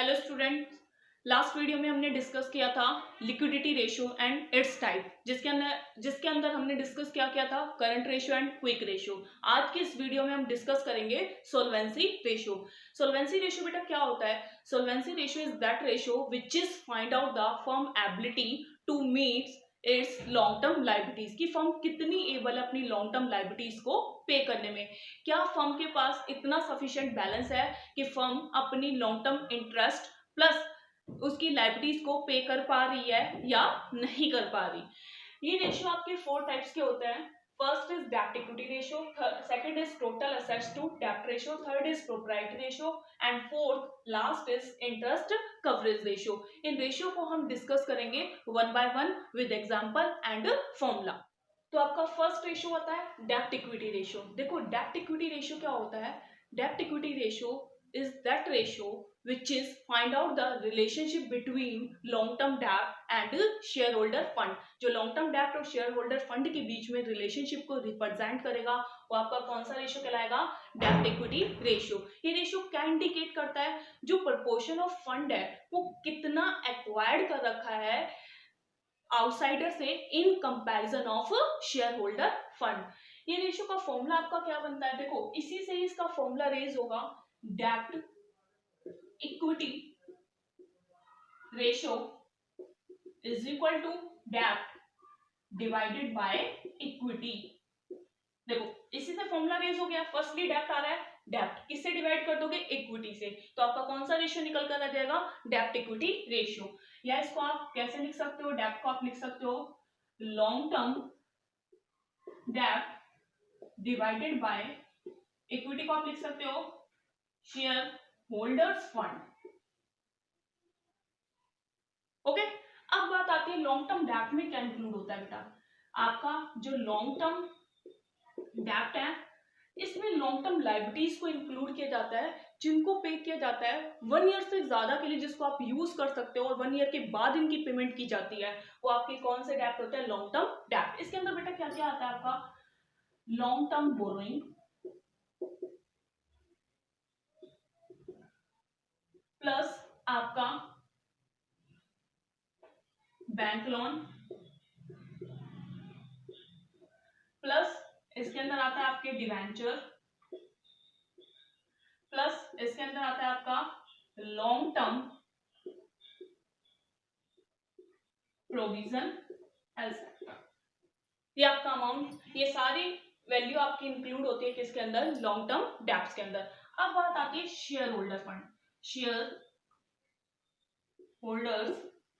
Hello student, last video में हमने discuss किया था liquidity ratio and it's type, जिसके अंदर हमने डिस्कस क्या था current ratio and quick ratio. आज की इस वीडियो में हम डिस्कस करेंगे सोल्वेंसी रेशियो। सोल्वेंसी रेशियो बेटा क्या होता है? Solvency ratio is that ratio which is find out the firm ability to meet its long term liabilities, की फर्म कितनी एबल है अपनी लॉन्ग टर्म लाइबिलिटीज को पे करने में। क्या फर्म के पास इतना सफिशिएंट बैलेंस है कि फर्म अपनी लॉन्ग टर्म इंटरेस्ट प्लस उसकी लाइबिलिटीज को पे कर पा रही है या नहीं कर पा रही। ये रेशियो आपके 4 टाइप्स के होते हैं। फर्स्ट इज डेब्ट equity ratio, second is total assets to डेब्ट ratio, third is proprietary ratio and fourth last is interest coverage ratio. In ratio को हम डिस्कस करेंगे one by one with example and formula. तो आपका first ratio होता है डेब्ट equity ratio. देखो डेब्ट इक्विटी रेशियो क्या होता है? डेब्ट equity ratio is that ratio which is find out the relationship between long term debt and shareholder fund। जो long term debt और shareholder fund के बीच में रिलेशनशिप को रिप्रेजेंट करेगा वो आपका कौन सा रेशियो कहलाएगा? डेब्ट इक्विटी रेशियो। ये रेशियो क्या इंडिकेट करता है? जो प्रपोर्शन ऑफ फंड है वो कितना एक्वायर्ड कर रखा है आउटसाइडर से in comparison of share holder fund. ये रेशियो का फॉर्मूला आपका क्या बनता है? देखो इसी से ही इसका फॉर्मूला रेज होगा। डेब्ट equity ratio is equal to डेब्ट डिवाइडेड बाय इक्विटी। देखो इसी से फॉर्मूला रेज हो गया। फर्स्टली डेब्ट आ रहा है, डेब्ट किससे डिवाइड कर दोगे? इक्विटी से। तो आपका कौन सा रेशियो निकल कर आ जाएगा? डेब्ट इक्विटी रेशियो। या इसको आप कैसे लिख सकते हो? डेब्ट को आप लिख सकते हो लॉन्ग टर्म डेब्ट डिवाइडेड बाय इक्विटी को आप लिख सकते हो शेयर होल्डर्स फंड। ओके, अब बात आती है लॉन्ग टर्म डेब्ट में क्या इंक्लूड होता है बेटा? आपका जो लॉन्ग टर्म डेब्ट है इसमें लॉन्ग टर्म लाइबिलिटीज को इंक्लूड किया जाता है जिनको पे किया जाता है 1 ईयर से ज्यादा के लिए, जिसको आप यूज कर सकते हो और 1 ईयर के बाद इनकी पेमेंट की जाती है। वो आपके कौन से डेब्ट होते हैं? लॉन्ग टर्म डेब्ट। इसके अंदर बेटा क्या क्या आता है आपका? लॉन्ग टर्म बोरोइंग प्लस आपका बैंक लोन प्लस इसके अंदर आता है आपके डिवेंचर प्लस इसके अंदर आता है आपका लॉन्ग टर्म प्रोविजन एल्स। ये आपका अमाउंट, ये सारी वैल्यू आपकी इंक्लूड होती है किसके अंदर? लॉन्ग टर्म डेब्ट्स के अंदर। अब बात आती है share holder fund. Share holders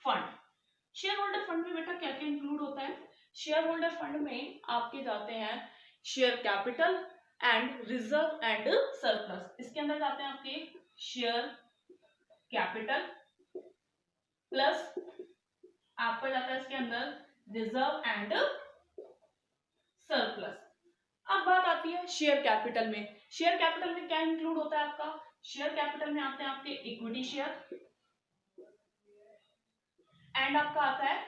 fund, share holder fund में बेटा क्या क्या इंक्लूड होता है? शेयर होल्डर फंड में आपके जाते हैं share capital and reserve and surplus. इसके अंदर जाते हैं आपके शेयर कैपिटल प्लस आपका जाता है इसके अंदर रिजर्व एंड सरप्लस। अब बात आती है शेयर कैपिटल में। शेयर कैपिटल में क्या इंक्लूड होता है आपका? शेयर कैपिटल में आते हैं आपके इक्विटी शेयर एंड आपका आता है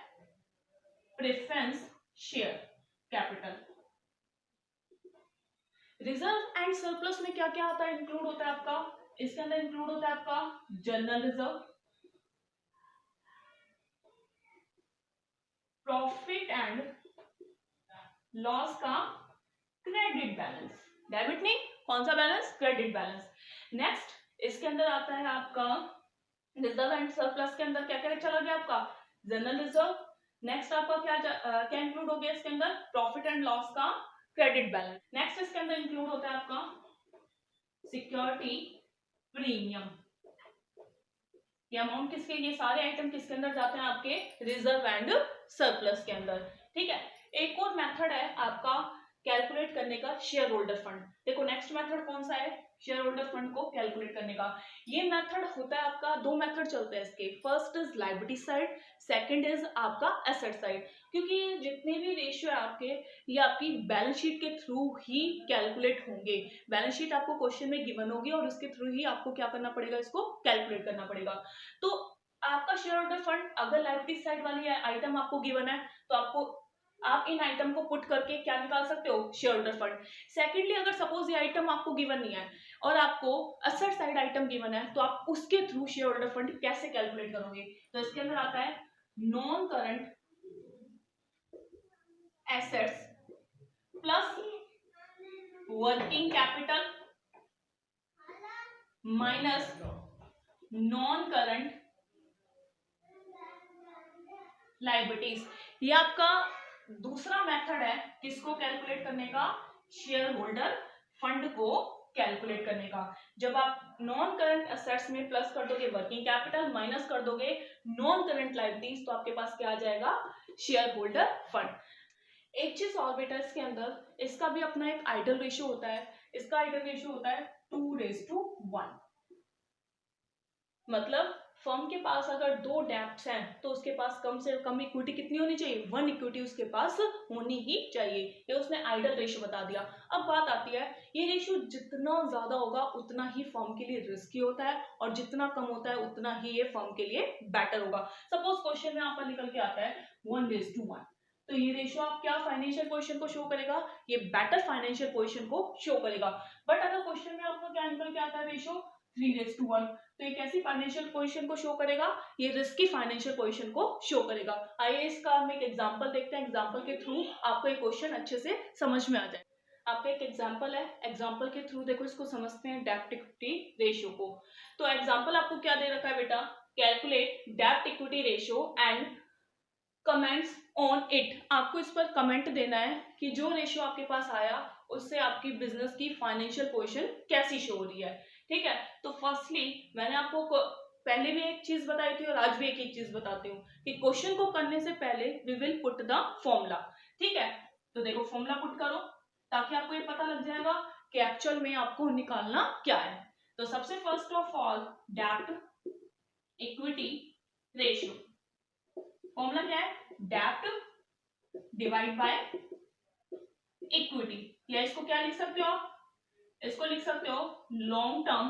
preference share capital. Reserve and surplus में क्या क्या आता है? इंक्लूड होता है आपका, इसके अंदर इंक्लूड होता है आपका general reserve, profit and loss का क्रेडिट बैलेंस। डेबिट नहीं, कौन सा बैलेंस? Credit balance. नेक्स्ट इसके अंदर आता है आपका रिजर्व एंड सरप्लस के अंदर क्या क्या चला गया आपका? General reserve. नेक्स्ट आपका क्या इंक्लूड हो गया इसके अंदर? प्रॉफिट एंड लॉस का क्रेडिट बैलेंस। नेक्स्ट इसके अंदर इंक्लूड होता है आपका सिक्योरिटी प्रीमियम। ये अमाउंट किसके, ये सारे आइटम किसके अंदर जाते हैं? आपके रिजर्व एंड सरप्लस के अंदर। ठीक है, एक और मेथड है आपका कैलकुलेट करने का, शेयर होल्डर फंड। देखो नेक्स्ट मेथड कौन सा है शेयर होल्डर फंड को कैलकुलेट करने का? ये मेथड होता है आपका, दो मेथड चलते हैं इसके। First is liability side, second is आपका एसेट साइड। क्योंकि जितने भी रेशियो है आपके, ये आपकी बैलेंस शीट के थ्रू ही कैलकुलेट होंगे। बैलेंस शीट आपको क्वेश्चन में गिवन होगी और उसके थ्रू ही आपको क्या करना पड़ेगा? इसको कैलकुलेट करना पड़ेगा। तो आपका शेयर होल्डर फंड अगर लायबिलिटी साइड वाली आइटम आपको गिवन है तो आपको आप इन आइटम को पुट करके क्या निकाल सकते हो, शेयर होल्डर फंड। सेकेंडली, अगर सपोज ये आइटम आपको गिवन नहीं है और आपको असेट साइड आइटम गिवन है, तो आप उसके थ्रू शेयर होल्डर फंड कैसे कैलकुलेट करोगे? तो इसके अंदर आता है non current assets plus working capital minus non current liabilities. ये आपका दूसरा मेथड है किसको कैलकुलेट करने का, शेयर होल्डर फंड को कैलकुलेट करने का। जब आप नॉन करंट असेट्स में प्लस कर दोगे वर्किंग कैपिटल, माइनस कर दोगे नॉन करंट लायबिलिटीज, तो आपके पास क्या आ जाएगा, शेयर होल्डर फंड। एक चीज और बेटा, इसके अंदर इसका भी अपना एक आइडल रेशियो होता है। इसका आइडल रेशियो होता है 2:1। मतलब फर्म के पास अगर 2 डेब्ट्स हैं तो उसके पास कम से कम इक्विटी कितनी होनी चाहिए, 1 इक्विटी उसके पास होनी ही चाहिए। ये उसने आइडल रेशियो बता दिया। अब बात आती है, ये रेशियो जितना ज्यादा होगा उतना ही फर्म के लिए रिस्की होता है और जितना कम होता है उतना ही ये फर्म के लिए बेटर होगा। सपोज क्वेश्चन में आपका निकल के आता है 1:1, तो ये रेशियो आप क्या फाइनेंशियल पोजीशन को शो करेगा, ये बेटर फाइनेंशियल पोजीशन को शो करेगा। बट अगर क्वेश्चन में आपको क्या निकल के आता है रेशियो 3:1, तो ये कैसी फाइनेंशियल पोजीशन को शो करेगा, ये रिस्की फाइनेंशियल पोजीशन को शो करेगा। आइए इसका हम एक एग्जांपल देखते हैं, एग्जांपल के थ्रू आपको ये क्वेश्चन अच्छे से समझ में आ जाए। आपका एक एग्जांपल है, एग्जांपल के थ्रू देखो इसको समझते हैं, डेब्ट इक्विटी रेशियो को। तो एग्जांपल आपको क्या दे रखा है बेटा, कैलकुलेट डेब्ट equity ratio and comments on it. आपको इस पर कमेंट देना है कि जो रेशियो आपके पास आया उससे आपकी बिजनेस की फाइनेंशियल पोजीशन कैसी शो हो रही है। ठीक है, तो फर्स्टली मैंने आपको पहले भी एक चीज बताई थी और आज भी एक चीज बताती हूँ कि क्वेश्चन को करने से पहले we will put the formula. ठीक है, तो देखो फॉर्मूला पुट करो ताकि आपको ये पता लग जाएगा कि एक्चुअल में आपको निकालना क्या है। तो सबसे फर्स्ट ऑफ ऑल डेब्ट इक्विटी रेशियो, फॉर्मूला क्या है, डेब्ट डिवाइड बाय इक्विटी, या इसको क्या लिख सकते हो आप, इसको लिख सकते हो लॉन्ग टर्म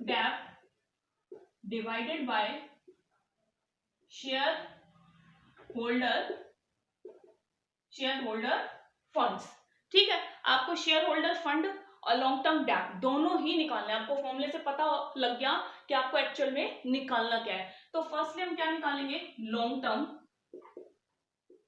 डेब्ट divided by share holder funds. ठीक है, आपको शेयर होल्डर फंड और लॉन्ग टर्म डेब्ट दोनों ही निकालना है। आपको फॉर्मूले से पता लग गया कि आपको एक्चुअल में निकालना क्या है। तो फर्स्टली हम क्या निकालेंगे, लॉन्ग टर्म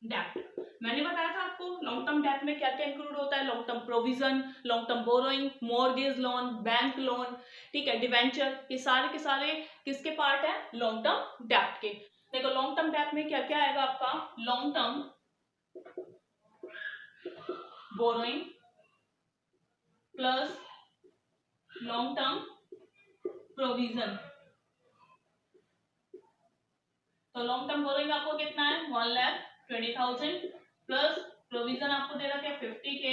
डेब्ट। मैंने बताया था आपको लॉन्ग टर्म डेब्ट में क्या क्या इंक्लूड होता है, long term provision, long term borrowing, mortgage loan, bank loan, ठीक है, डिवेंचर, ये सारे के सारे किसके पार्ट है, लॉन्ग टर्म डेब्ट के। देखो लॉन्ग टर्म डेब्ट में क्या क्या आएगा आपका, long term borrowing plus long term provision. तो लॉन्ग टर्म बोरोइंग आपको कितना है, 1,20,000 प्लस प्रोविजन आपको दे रखा है 50K,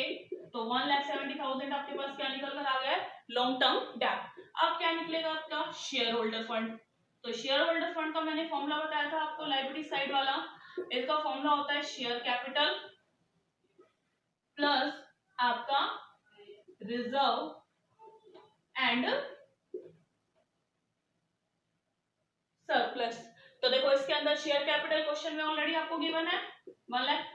तो 1,70,000 आपके पास क्या निकल कर आ गया है, लॉन्ग टर्म डेब्ट। अब क्या निकलेगा आपका, शेयर होल्डर फंड। तो शेयर होल्डर फंड का मैंने फॉर्मूला बताया था आपको, लायबिलिटी साइड वाला। इसका फॉर्मूला होता है शेयर कैपिटल प्लस आपका रिजर्व एंड सरप्लस। तो देखो इसके अंदर शेयर कैपिटल क्वेश्चन में ऑलरेडी आपको गिवन है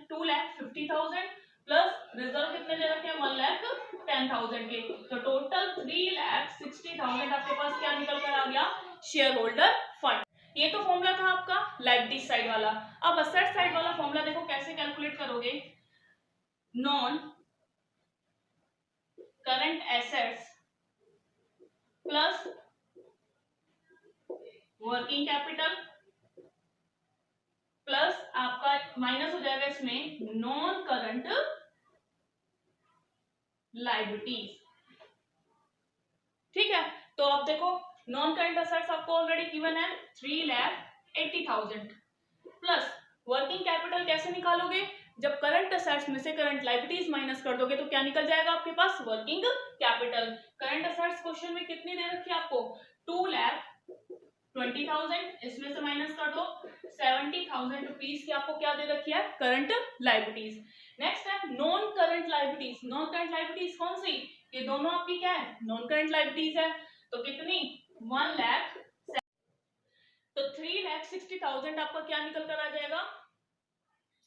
2,50,000 प्लस रिजर्व कितने दे रखे हैं, 1,10,000 के। तो टोटल 3,60,000 आपके पास क्या निकल कर आ गया, शेयर होल्डर फंड। ये तो फॉर्मूला था आपका लायबिलिटी साइड वाला। अब असेट साइड वाला फॉर्मूला देखो कैसे कैलकुलेट करोगे, non current assets plus working capital plus आपका माइनस हो जाएगा इसमें नॉन करंट लायबिलिटीज। ठीक है, तो आप देखो नॉन करंट असेट्स आपको ऑलरेडी गिवन है 3,80,000 प्लस वर्किंग कैपिटल कैसे निकालोगे, जब करंट असेट्स में से करंट लायबिलिटीज माइनस कर दोगे तो क्या निकल जाएगा आपके पास, working capital. Current assets question में कितनी दे रखी है आपको, 2,20,000, इसमें से माइनस कर दो 70,000 रुपीज की आपको क्या दे रखी है, करंट लायबिलिटीज। नेक्स्ट है non current liabilities. Non current liabilities कौन सी, ये दोनों आपकी क्या है, नॉन करंट लायबिलिटीज है। तो कितनी, 1 लाख, तो 3,60,000 आपका क्या निकल कर आ जाएगा,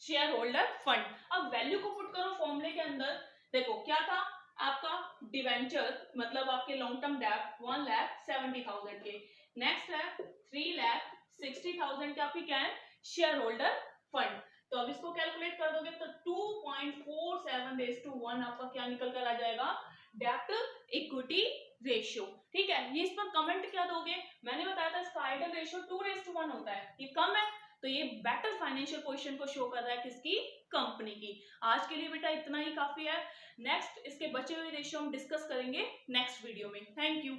शेयर होल्डर फंड। अब वैल्यू को पुट करो फॉर्मूले के अंदर। देखो क्या था आपका डिवेंचर, मतलब आपके लॉन्ग टर्म डेब्ट 1,70,000 के। नेक्स्ट है 3,60,000 के आपकी क्या है, शेयर होल्डर फंड। तो अब इसको कैलकुलेट कर दोगे तो 2.47:1 आपका क्या निकल कर आ जाएगा, डेब्ट इक्विटी रेशियो। ठीक है, ये इस पर कमेंट क्या दोगे, मैंने बताया था इसका आइडियल रेशियो 2:1 होता है, ये कम है तो ये बेटर फाइनेंशियल पोजीशन को शो कर रहा है किसकी, कंपनी की। आज के लिए बेटा इतना ही काफी है। नेक्स्ट इसके बचे हुए रेशियो हम डिस्कस करेंगे नेक्स्ट वीडियो में। Thank you.